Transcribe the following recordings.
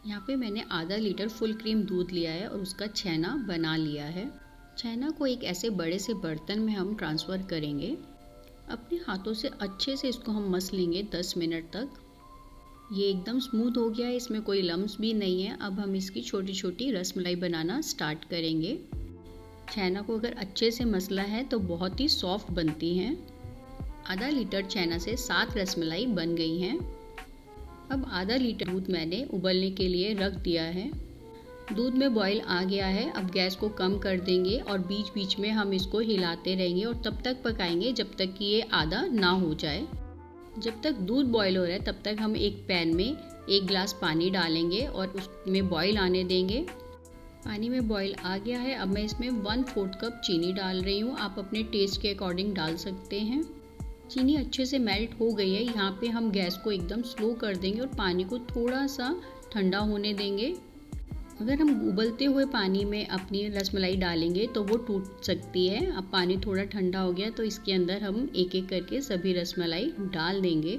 यहाँ पे मैंने आधा लीटर फुल क्रीम दूध लिया है और उसका छेना बना लिया है। छेना को एक ऐसे बड़े से बर्तन में हम ट्रांसफ़र करेंगे। अपने हाथों से अच्छे से इसको हम मस लेंगे 10 मिनट तक। ये एकदम स्मूथ हो गया है, इसमें कोई लम्स भी नहीं है। अब हम इसकी छोटी छोटी रसमलाई बनाना स्टार्ट करेंगे। छेना को अगर अच्छे से मसला है तो बहुत ही सॉफ्ट बनती हैं। आधा लीटर छेना से 7 रसमलाई बन गई हैं। अब आधा लीटर दूध मैंने उबलने के लिए रख दिया है। दूध में बॉईल आ गया है। अब गैस को कम कर देंगे और बीच बीच में हम इसको हिलाते रहेंगे और तब तक पकाएंगे जब तक कि ये आधा ना हो जाए। जब तक दूध बॉईल हो रहा है तब तक हम एक पैन में 1 गिलास पानी डालेंगे और उसमें बॉईल आने देंगे। पानी में बॉईल आ गया है। अब मैं इसमें 1/4 कप चीनी डाल रही हूँ। आप अपने टेस्ट के अकॉर्डिंग डाल सकते हैं। चीनी अच्छे से मेल्ट हो गई है। यहाँ पे हम गैस को एकदम स्लो कर देंगे और पानी को थोड़ा सा ठंडा होने देंगे। अगर हम उबलते हुए पानी में अपनी रसमलाई डालेंगे तो वो टूट सकती है। अब पानी थोड़ा ठंडा हो गया तो इसके अंदर हम एक एक करके सभी रसमलाई डाल देंगे।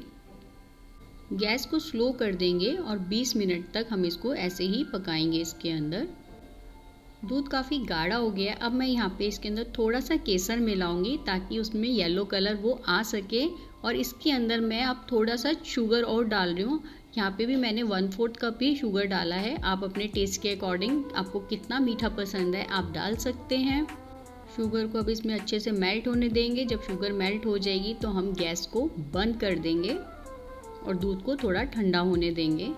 गैस को स्लो कर देंगे और 20 मिनट तक हम इसको ऐसे ही पकाएंगे। इसके अंदर दूध काफ़ी गाढ़ा हो गया है। अब मैं यहाँ पे इसके अंदर थोड़ा सा केसर मिलाऊंगी ताकि उसमें येलो कलर वो आ सके। और इसके अंदर मैं अब थोड़ा सा शुगर और डाल रही हूँ। यहाँ पे भी मैंने 1/4 कप ही शुगर डाला है। आप अपने टेस्ट के अकॉर्डिंग आपको कितना मीठा पसंद है आप डाल सकते हैं। शुगर को अब इसमें अच्छे से मेल्ट होने देंगे। जब शुगर मेल्ट हो जाएगी तो हम गैस को बंद कर देंगे और दूध को थोड़ा ठंडा होने देंगे।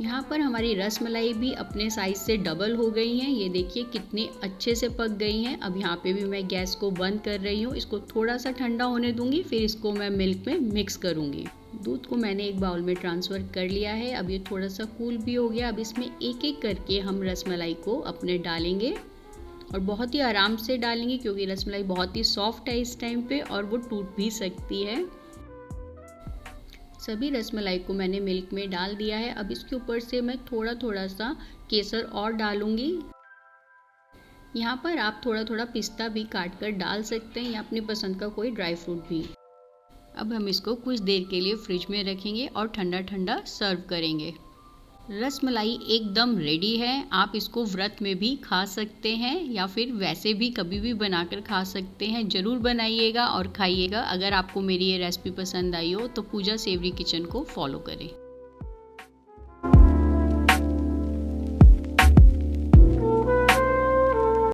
यहाँ पर हमारी रसमलाई भी अपने साइज़ से डबल हो गई हैं। ये देखिए कितनी अच्छे से पक गई हैं। अब यहाँ पे भी मैं गैस को बंद कर रही हूँ। इसको थोड़ा सा ठंडा होने दूंगी, फिर इसको मैं मिल्क में मिक्स करूँगी। दूध को मैंने एक बाउल में ट्रांसफ़र कर लिया है। अब ये थोड़ा सा कूल भी हो गया। अब इसमें एक एक करके हम रसमलाई को अपने डालेंगे और बहुत ही आराम से डालेंगे क्योंकि रसमलाई बहुत ही सॉफ्ट है इस टाइम पे और वो टूट भी सकती है। सभी रसमलाई को मैंने मिल्क में डाल दिया है। अब इसके ऊपर से मैं थोड़ा थोड़ा सा केसर और डालूंगी। यहाँ पर आप थोड़ा थोड़ा पिस्ता भी काट कर डाल सकते हैं या अपनी पसंद का कोई ड्राई फ्रूट भी। अब हम इसको कुछ देर के लिए फ्रिज में रखेंगे और ठंडा ठंडा सर्व करेंगे। रसमलाई एकदम रेडी है। आप इसको व्रत में भी खा सकते हैं या फिर वैसे भी कभी भी बनाकर खा सकते हैं। ज़रूर बनाइएगा और खाइएगा। अगर आपको मेरी ये रेसिपी पसंद आई हो तो पूजा सेवरी किचन को फॉलो करें।